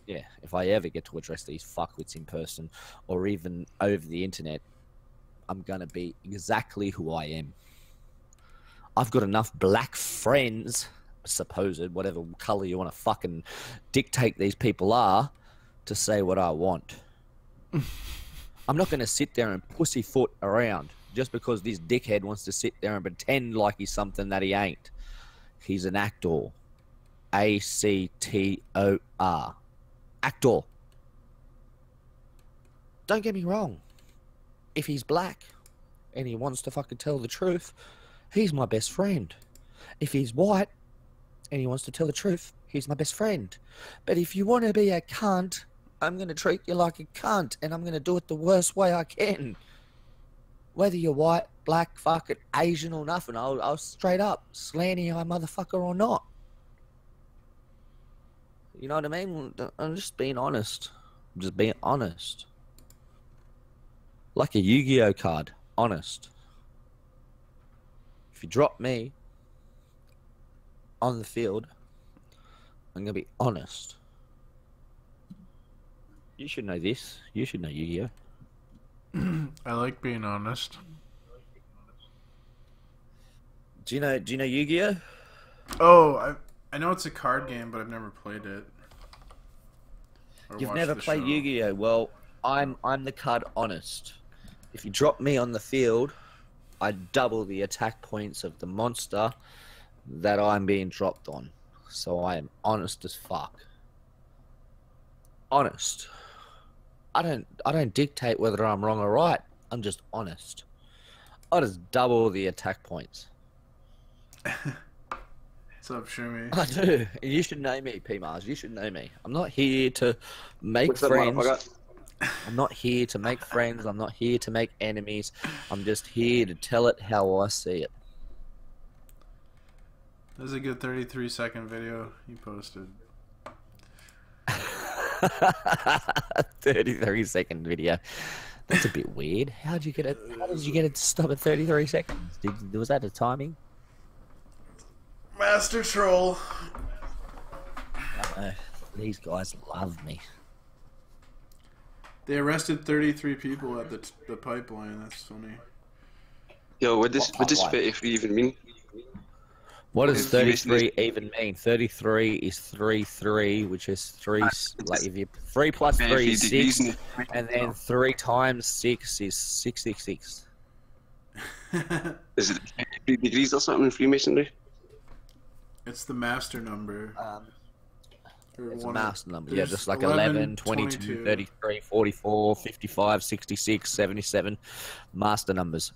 yeah, if I ever get to address these fuckwits in person or even over the internet, I'm gonna be exactly who I am. I've got enough black friends, supposed, whatever color you want to fucking dictate these people are, to say what I want. I'm not gonna sit there and pussyfoot around just because this dickhead wants to sit there and pretend like he's something that he ain't. He's an actor. A-C-T-O-R. Actor. Don't get me wrong. If he's black and he wants to fucking tell the truth, he's my best friend. If he's white and he wants to tell the truth, he's my best friend. But if you want to be a cunt, I'm going to treat you like a cunt, and I'm going to do it the worst way I can. Whether you're white, black, fucking Asian or nothing, I'll straight up slanty eye motherfucker or not. You know what I mean? I'm just being honest. I'm just being honest. Like a Yu-Gi-Oh card. Honest. If you drop me on the field, I'm going to be honest. You should know this. You should know Yu-Gi-Oh. I like being honest. Do you know Yu-Gi-Oh? Oh, I know it's a card game, but I've never played it. Or You've watched never the played show. Yu-Gi-Oh? Well, I'm the card honest. If you drop me on the field, I double the attack points of the monster that I'm being dropped on. So I am honest as fuck. Honest. I don't dictate whether I'm wrong or right. I'm just honest. I just double the attack points. What's up, Shumi? I do. You should know me, P-Mars. You should know me. I'm not here to make friends. I'm not here to make friends. I'm not here to make enemies. I'm just here to tell it how I see it. This is a good 33-second video you posted. 33-second video. That's a bit weird. How did you get it to stop at 33 seconds? Was that a timing? Master Troll. I know. These guys love me. They arrested 33 people at the pipeline. That's funny. Yo, what does 33 even mean? What does 33 even mean? 33 is 3, which is 3. Like if you 3 plus 3 is 6, and then 3 times 6 is 666. Is it 3 degrees or something in Freemasonry? It's the master number. It's a master number. Yeah, just like 11, 22, 33, 44, 55, 66, 77 master numbers.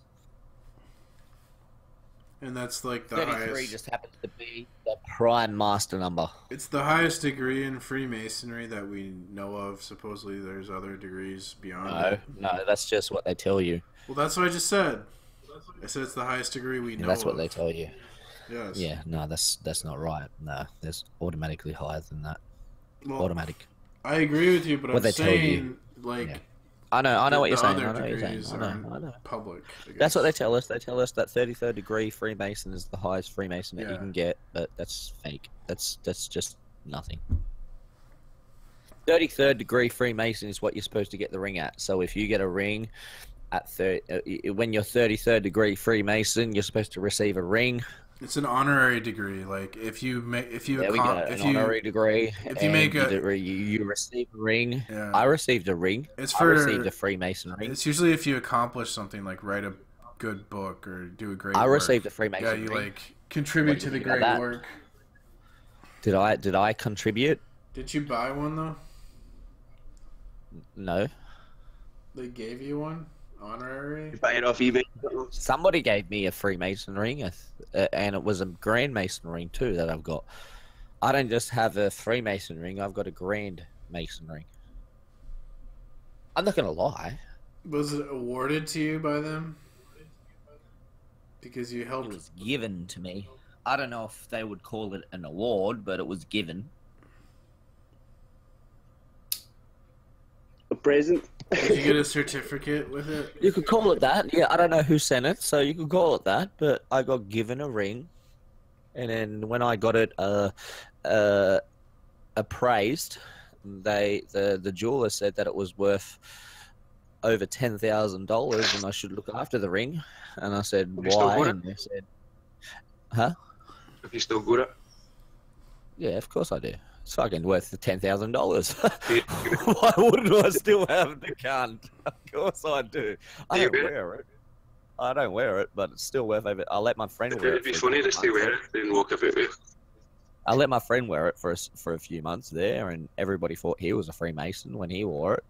And that's like the 33 highest. just happens to be the prime master number. It's the highest degree in Freemasonry that we know of. Supposedly there's other degrees beyond it. No, that's just what they tell you. Well, that's what I just said. I said it's the highest degree we know That's what of. they tell you. Yes. Yeah, no, that's not right. No, there's automatically higher than that. Well, Automatic. I agree with you, but What I'm they tell you. saying, like, Yeah. I know what you're saying. I other know what you're saying. degrees I aren't know. public. I That's what guess. they tell us. They tell us that 33rd degree Freemason is the highest Freemason that you Yeah. can get, but that's fake. That's just nothing. 33rd degree Freemason is what you're supposed to get the ring at. So if you get a ring at when you're 33rd degree Freemason, you're supposed to receive a ring. It's an honorary degree. Like if you There we go, an honorary degree. if you make you receive a ring. Yeah. I received a ring. It's I for received a Freemason ring. It's usually if you accomplish something like write a good book or do a great. I work. received a Freemason Yeah, you ring. like contribute What, to you the think about great that? work. Did I contribute? Did you buy one though? No. They gave you one honorary. You buy it off eBay. Somebody gave me a Freemason ring, and it was a Grand Mason ring too that I've got. I don't just have a Freemason ring; I've got a Grand Mason ring. I'm not gonna lie; Was it awarded to you by them? Because you it helped. was given to me. I don't know if they would call it an award, but it was given. A present. Did you get a certificate with it? You could call it that. Yeah, I don't know who sent it, so you could call it that. But I got given a ring, and then when I got it appraised, the jeweler said that it was worth over $10,000, and I should look after the ring. And I said, Have you still why? got it? And they said, huh? Have you still got it? Yeah, of course I do. It's fucking worth the $10,000. Why wouldn't I still have the cunt? Of course I do. I Do you don't wear it? wear it. I don't wear it, but it's still worth it. I'll let my friend wear It'd it. be for a funny couple to still months. wear it, then walk about with it. I let my friend wear it for a few months there, and everybody thought he was a Freemason when he wore it.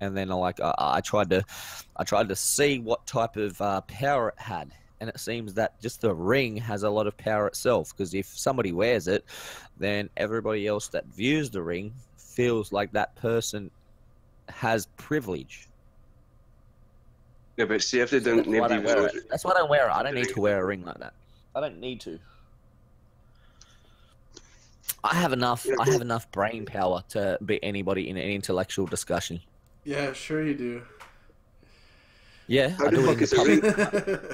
And then I tried to see what type of power it had, and it seems that just the ring has a lot of power itself. Because if somebody wears it, then everybody else that views the ring feels like that person has privilege. Yeah, but see if they don't, That's why I nobody don't wear knows it. That's why I don't wear it. I don't need to wear a ring like that. I don't need to. I have enough brain power to beat anybody in an intellectual discussion. Yeah, sure you do. Yeah, How I the do it in fuck the is a pub. ring?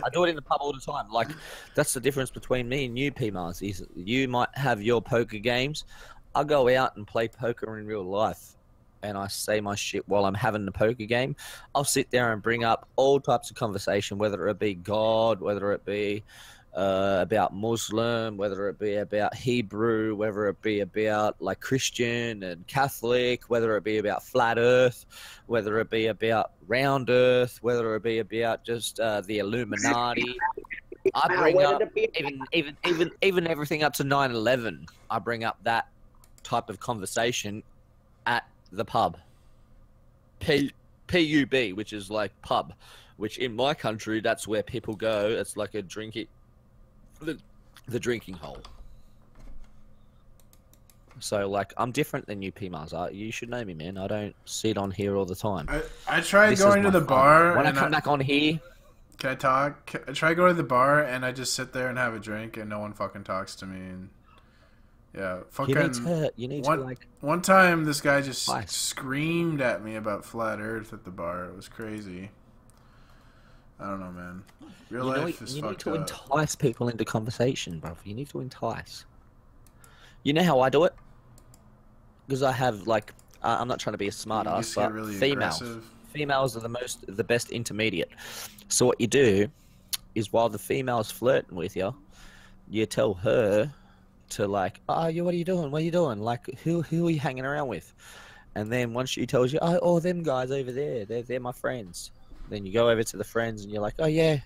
I do it in the pub all the time. Like, that's the difference between me and you, P-Mars. Is you might have your poker games. I go out and play poker in real life, and I say my shit while I'm having the poker game. I'll sit there and bring up all types of conversation, whether it be God, whether it be about Muslim, whether it be about Hebrew, whether it be about like Christian and Catholic, whether it be about flat Earth, whether it be about round Earth, whether it be about just the Illuminati. I bring up even everything up to 9/11. I bring up that type of conversation at the pub. PUB, which is like pub, which in my country that's where people go. It's like a drinking. The drinking hole. So, like, I'm different than you, P-Mars. You should know me, man. I don't sit on here all the time. I tried This going is to my the fun. bar. When I and come back on here, Can I talk? I try to go to the bar and I just sit there and have a drink and no one fucking talks to me. And yeah, fucking. you need to like. One time, this guy just Twice. screamed at me about flat Earth at the bar. It was crazy. I don't know, man. Real You know, life is you need fucked to up. entice people into conversation, bro. You need to entice. You know how I do it? Because I have like, I'm not trying to be a smart You ass, just but get really females. aggressive. Females are the best intermediate. So what you do is while the female's flirting with you, you tell her to like, oh, what are you doing? What are you doing? Like, who are you hanging around with? And then once she tells you, oh, them guys over there, they're my friends. Then you go over to the friends and you're like, oh yeah,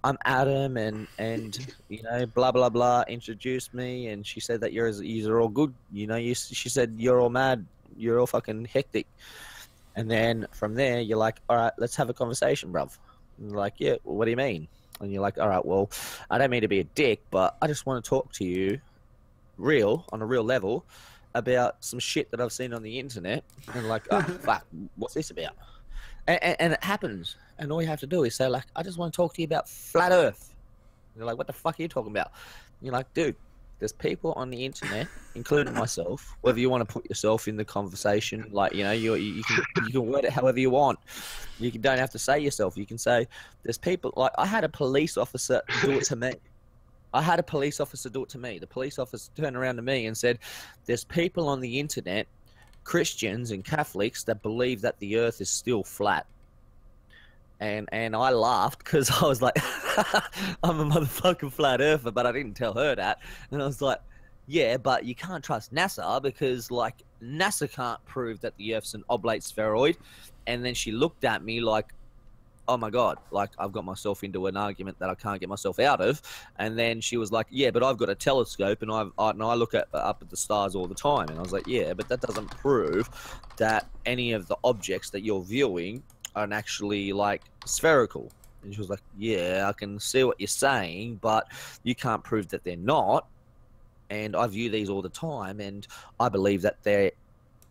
I'm Adam and you know, blah blah blah, introduced me, and she said that you're all good. You know, she said you're all mad, you're all fucking hectic. And then from there you're like, all right, let's have a conversation, bruv. And you're like, yeah, well, what do you mean? And you're like, all right, well, I don't mean to be a dick, but I just want to talk to you on a real level about some shit that I've seen on the internet. And like, oh, fuck, what's this about? And it happens. And all you have to do is say, like, I just want to talk to you about flat Earth. And you're like, what the fuck are you talking about? And you're like, dude, there's people on the internet, including myself, whether you want to put yourself in the conversation, like, you know, you can word it however you want. Don't have to say yourself. You can say, there's people, like, I had a police officer do it to me. The police officer turned around to me and said, there's people on the internet, Christians and Catholics, that believe that the earth is still flat. And I laughed because I was like, I'm a motherfucking flat earther, but I didn't tell her that. And I was like, yeah, but you can't trust NASA because, like, NASA can't prove that the earth's an oblate spheroid. And then she looked at me like, oh my God, like, I've got myself into an argument that I can't get myself out of. And then she was like, yeah, but I've got a telescope and I look up at the stars all the time. And I was like, yeah, but that doesn't prove that any of the objects that you're viewing are actually, like, spherical. And she was like, yeah, I can see what you're saying, but you can't prove that they're not. And I view these all the time, and I believe that they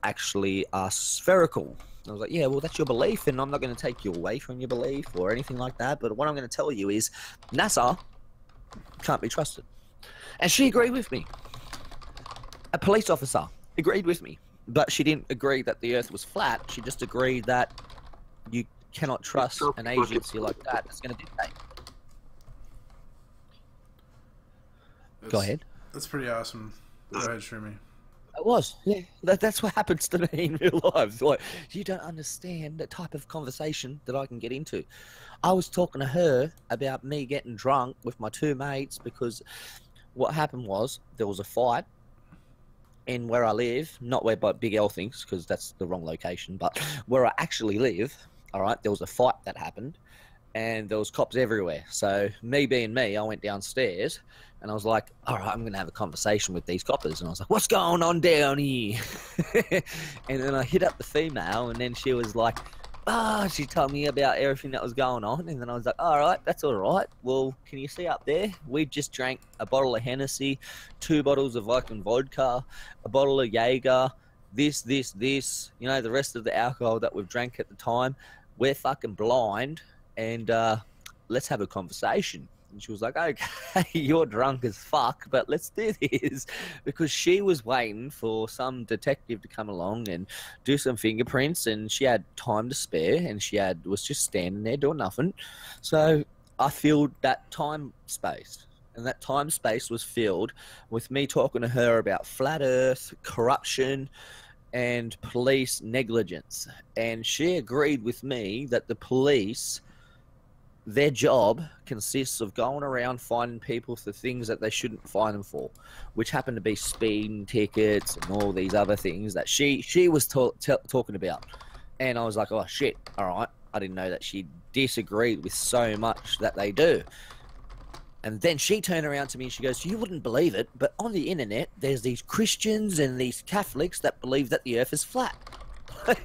actually are spherical. I was like, yeah, well, that's your belief, and I'm not going to take you away from your belief or anything like that. But what I'm going to tell you is NASA can't be trusted. And she agreed with me. A police officer agreed with me. But she didn't agree that the earth was flat. She just agreed that you cannot trust an agency like that that's going to dictate. Go ahead. That's pretty awesome. Go ahead, Shroomy. It was, yeah. That's what happens to me in real life. Like, you don't understand the type of conversation that I can get into. I was talking to her about me getting drunk with my two mates because what happened was there was a fight in where I live, not where Big L thinks, because that's the wrong location, but where I actually live. All right, there was a fight that happened, and there was cops everywhere. So me being me, I went downstairs, and I was like, all right, I'm going to have a conversation with these coppers. And I was like, what's going on down here? And then I hit up the female, and then she was like, she told me about everything that was going on. And then I was like, all right, that's all right. Well, can you see up there? We just drank a bottle of Hennessy, 2 bottles of Viking vodka, a bottle of Jaeger, this, you know, the rest of the alcohol that we've drank at the time. We're fucking blind, and let's have a conversation. And she was like, okay, you're drunk as fuck, but let's do this. Because she was waiting for some detective to come along and do some fingerprints, and she had time to spare, and was just standing there doing nothing. So I filled that time space, and that time space was filled with me talking to her about flat earth, corruption, and police negligence. And she agreed with me that the police, their job consists of going around finding people for things that they shouldn't find them for, which happen to be speeding tickets and all these other things that she was talking about. And I was like, oh shit, all right, I didn't know that she disagreed with so much that they do. And then she turned around to me and she goes, you wouldn't believe it, but on the internet, there's these Christians and these Catholics that believe that the earth is flat. And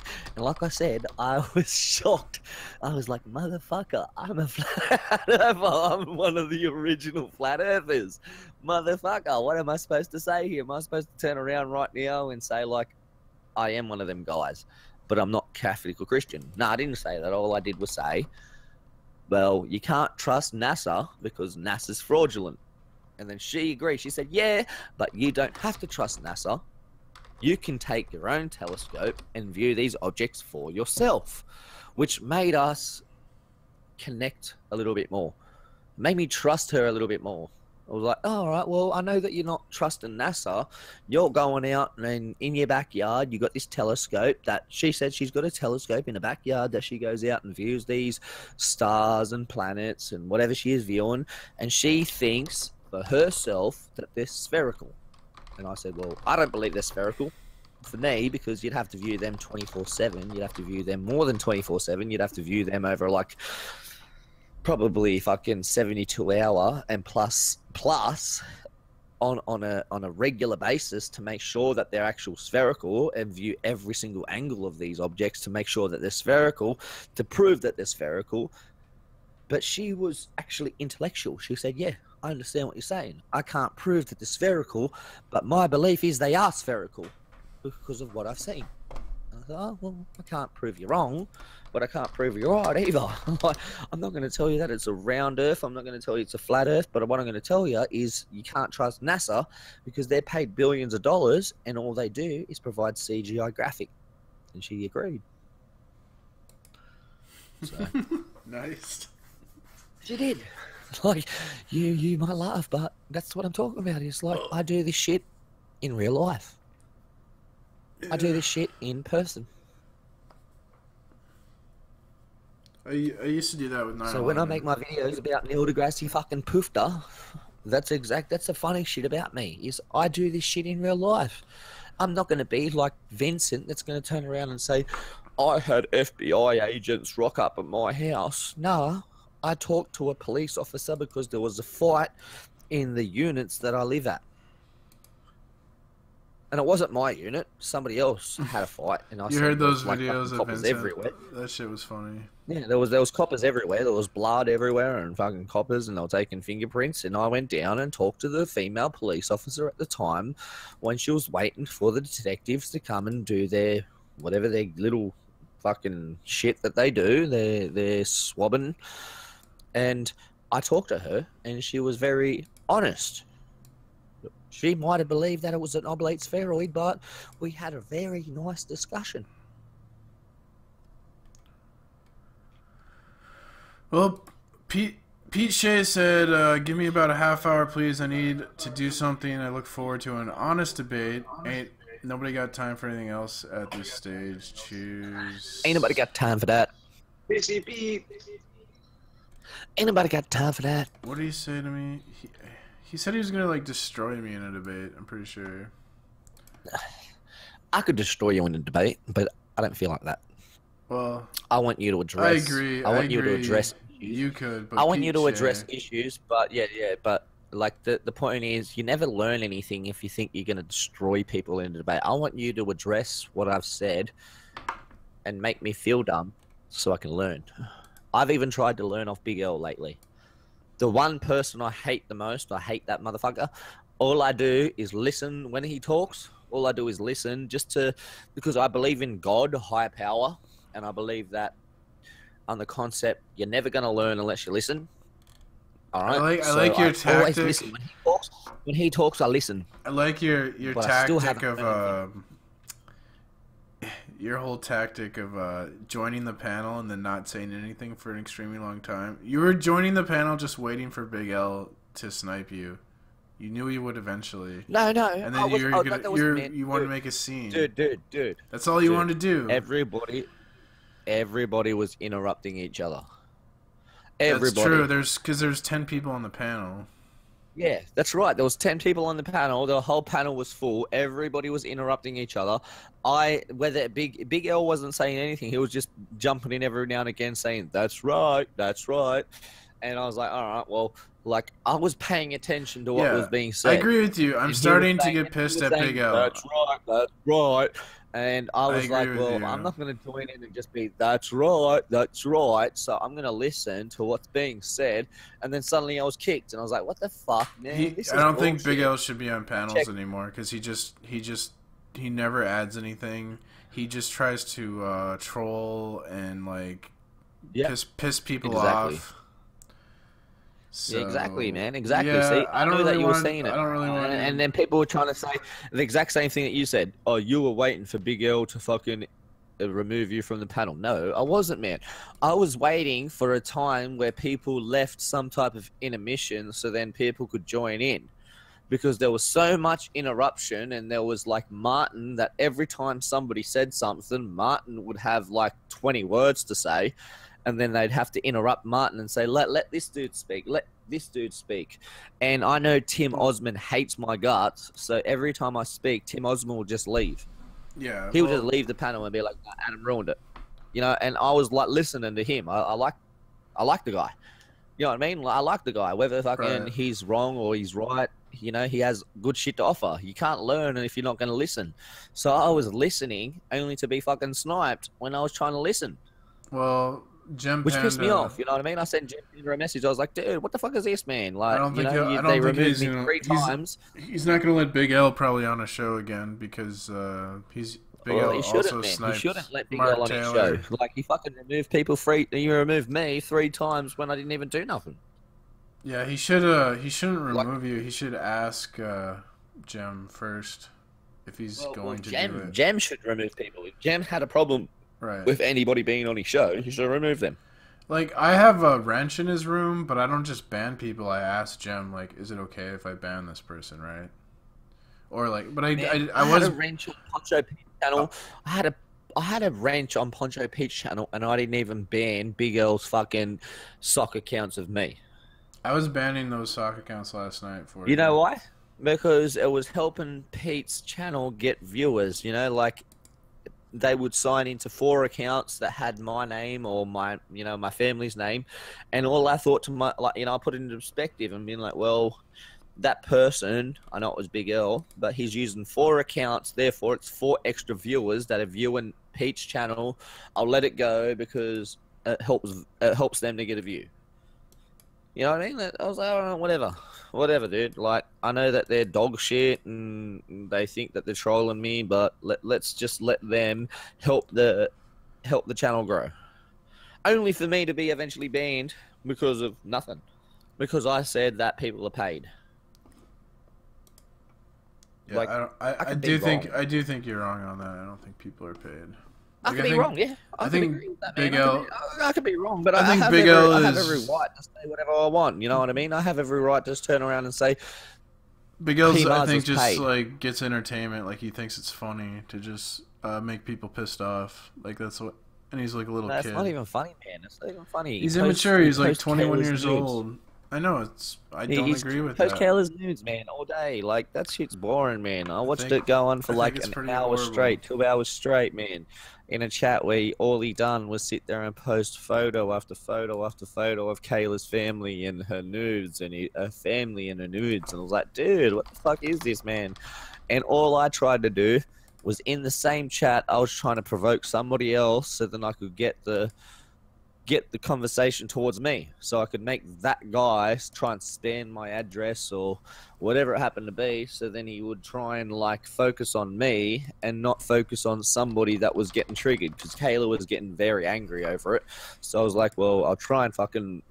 like I said, I was shocked. I was like, motherfucker, I'm a flat earther. I'm one of the original flat earthers. Motherfucker, what am I supposed to say here? Am I supposed to turn around right now and say, like, I am one of them guys, but I'm not Catholic or Christian? No, I didn't say that. All I did was say, well, you can't trust NASA because NASA's fraudulent. And then she agreed. She said, yeah, but you don't have to trust NASA. You can take your own telescope and view these objects for yourself, which made us connect a little bit more. It made me trust her a little bit more. I was like, oh, all right, well, I know that you're not trusting NASA. You're going out and in your backyard, you got this telescope that she said she's got a telescope in the backyard that she goes out and views these stars and planets and whatever she is viewing. And she thinks for herself that they're spherical. And I said, well, I don't believe they're spherical. For me, because you'd have to view them 24/7. You'd have to view them more than 24/7. You'd have to view them over like probably fucking 72 hour and plus on a regular basis to make sure that they're actual spherical, and view every single angle of these objects to make sure that they're spherical, to prove that they're spherical. But she was actually intellectual. She said, yeah, I understand what you're saying. I can't prove that they're spherical, but my belief is they are spherical because of what I've seen. I thought, oh, well, I can't prove you wrong, but I can't prove you're right either. I'm not going to tell you that it's a round earth. I'm not going to tell you it's a flat earth. But what I'm going to tell you is you can't trust NASA because they're paid billions of dollars and all they do is provide CGI graphic. And she agreed. So, Nice. she did. Like, you might laugh, but that's what I'm talking about. It's like, I do this shit in real life. I do this shit in person. I used to do that with 9/11. So when I make my videos about Neil deGrasse fucking Poofter, that's the funny shit about me, is I do this shit in real life. I'm not going to be like Vincent that's going to turn around and say, I had FBI agents rock up at my house. No, I talked to a police officer because there was a fight in the units that I live at. And it wasn't my unit. Somebody else had a fight. And I You heard those like videos of coppers Vincent? everywhere. That shit was funny. Yeah, there was coppers everywhere. There was blood everywhere and fucking coppers, and they were taking fingerprints. And I went down and talked to the female police officer at the time when she was waiting for the detectives to come and do their whatever their little fucking shit that they do. They're swabbing. And I talked to her, and she was very honest. She might have believed that it was an oblate spheroid, but we had a very nice discussion. Well, Pete Shea said, give me about a half hour, please. I need to do something. I look forward to an honest debate. Ain't nobody got time for anything else at this stage. Choose. Ain't nobody got time for that. Busy Pete. Ain't nobody got time for that. What did he say to me? He said he was gonna like destroy me in a debate. I'm pretty sure. I could destroy you in a debate, but I don't feel like that. Well, I want you to address. I agree. I want you to address issues. You could. But I want you Pete to Shea- address issues, but yeah. But like the point is, you never learn anything if you think you're gonna destroy people in a debate. I want you to address what I've said and make me feel dumb, so I can learn. I've even tried to learn off Big L lately. The one person I hate the most, I hate that motherfucker. All I do is listen when he talks. All I do is listen because I believe in God, higher power, and I believe that on the concept, you're never going to learn unless you listen. All right? I like your tactic. Always listen. When he talks, I listen. I like your But I still tactic haven't of your whole tactic of joining the panel and then not saying anything for an extremely long time. You were joining the panel just waiting for Big L to snipe you. You knew he would eventually. No. And then you wanted to make a scene. Dude. That's all you wanted to do. Everybody was interrupting each other. That's true. There's 10 people on the panel. Yeah, that's right. There was 10 people on the panel. The whole panel was full. Everybody was interrupting each other. Whether Big L wasn't saying anything, he was just jumping in every now and again saying, that's right. And I was like, all right, well, like, I was paying attention to what was being said. I agree with you. I'm starting to get pissed at Big L. That's right. And I was like, well, you. I'm not going to join in and just be, that's right. So I'm going to listen to what's being said. And then suddenly I was kicked. And I was like, what the fuck, man? I don't think Big L should be on panels anymore because he never adds anything. He just tries to troll and, like, piss people off. So, exactly, man. Exactly. Yeah, See, I know that you were saying it. I don't really want to. And then people were trying to say the exact same thing that you said. Oh, you were waiting for Big L to fucking remove you from the panel. No, I wasn't, man. I was waiting for a time where people left some type of intermission so then people could join in. Because there was so much interruption, and there was like Martin that every time somebody said something, Martin would have like 20 words to say, and then they'd have to interrupt Martin and say, let this dude speak, let this dude speak. And I know Tim Osmond hates my guts, so every time I speak, Tim Osmond will just leave. Yeah. He would just leave the panel and be like, "No, Adam ruined it." You know, and I was like listening to him. I like the guy. You know what I mean? I like the guy, whether fucking he's wrong or he's right. You know, he has good shit to offer. You can't learn if you're not going to listen. So I was listening only to be fucking sniped when I was trying to listen. Well, Gem Which Panda, pissed me off, you know what I mean? I sent Gem Panda a message. I was like, dude, what the fuck is this, man? Like, I don't think they removed me 3 times. He's not going to let Big L probably on a show again because Big L he shouldn't, also man. sniped He shouldn't let Big Mark L on his Taylor. show. Like, he fucking removed people free. You removed me 3 times when I didn't even do nothing. Yeah, he shouldn't remove you. He should ask Gem first if he's going to do it. Gem should remove people. If Gem had a problem with anybody being on his show, he should remove them. Like, I have a wrench in his room, but I don't just ban people. I ask Gem, like, is it okay if I ban this person, right? Or like, but I had a wrench on Poncho Pete's channel. I had a wrench on Poncho Pete's channel, and I didn't even ban Big L's fucking sock accounts of me. I was banning those sock accounts last night for you. Know why? Because it was helping Pete's channel get viewers. You know, like they would sign into 4 accounts that had my name or my family's name, and all I thought to my I put it into perspective and being like, well, that person, I know it was Big L, but he's using 4 accounts, therefore it's 4 extra viewers that are viewing Pete's channel. I'll let it go because it helps them to get a view. You know what I mean? I was like, oh, whatever, dude. Like, I know that they're dog shit and they think that they're trolling me, but let's just let them help the channel grow. Only for me to be eventually banned because of nothing, because I said that people are paid. Yeah, like, I do think you're wrong on that. I don't think people are paid. I could be wrong, yeah. I think agree with that, man. Big L. I could be wrong, but I have every right to say whatever I want. You know what I mean? I have every right to just turn around and say. Big L, I think, just like gets entertainment. Like he thinks it's funny to just make people pissed off. Like that's what, and he's like a little kid. That's not even funny, man. It's not even funny. He's immature. He's like 21 years old. I know I don't agree with that. Post Kayla's nudes, man, all day. Like that shit's boring, man. I watched it go on for like an hour straight, 2 hours straight, man. In a chat where all he done was sit there and post photo after photo after photo of Kayla's family and her nudes and her family and her nudes. And I was like, dude, what the fuck is this, man? And all I tried to do was in the same chat, I was trying to provoke somebody else so then I could get the conversation towards me, so I could make that guy try and spam my address or whatever it happened to be, so then he would try and like focus on me and not focus on somebody that was getting triggered, because Kayla was getting very angry over it. So I was like, well, I'll try and fucking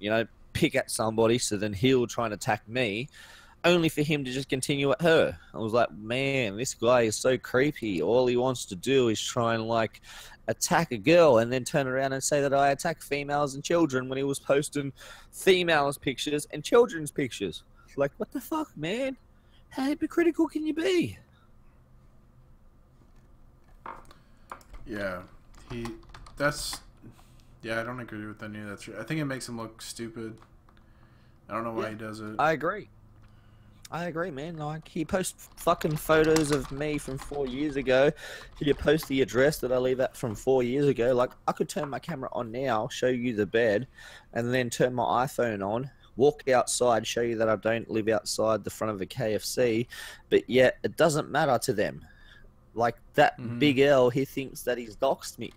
pick at somebody, so then he'll try and attack me, only for him to just continue at her. I was like, man, this guy is so creepy. All he wants to do is try and like attack a girl and then turn around and say that I attack females and children when he was posting females pictures and children's pictures. Like, what the fuck, man? How hypocritical can you be? Yeah, I don't agree with any of that. I think it makes him look stupid. I don't know why he does it. I agree, man. Like, he posts fucking photos of me from 4 years ago. He posts the address that I leave at from 4 years ago. Like, I could turn my camera on now, show you the bed, and then turn my iPhone on, walk outside, show you that I don't live outside the front of a KFC, but yet it doesn't matter to them. Like, that Big L, he thinks that he's doxed me.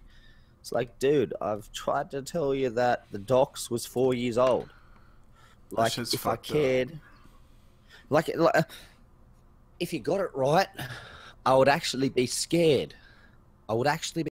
It's like, dude, I've tried to tell you that the dox was 4 years old. Like, if I cared... Like, if you got it right, I would actually be scared. I would actually be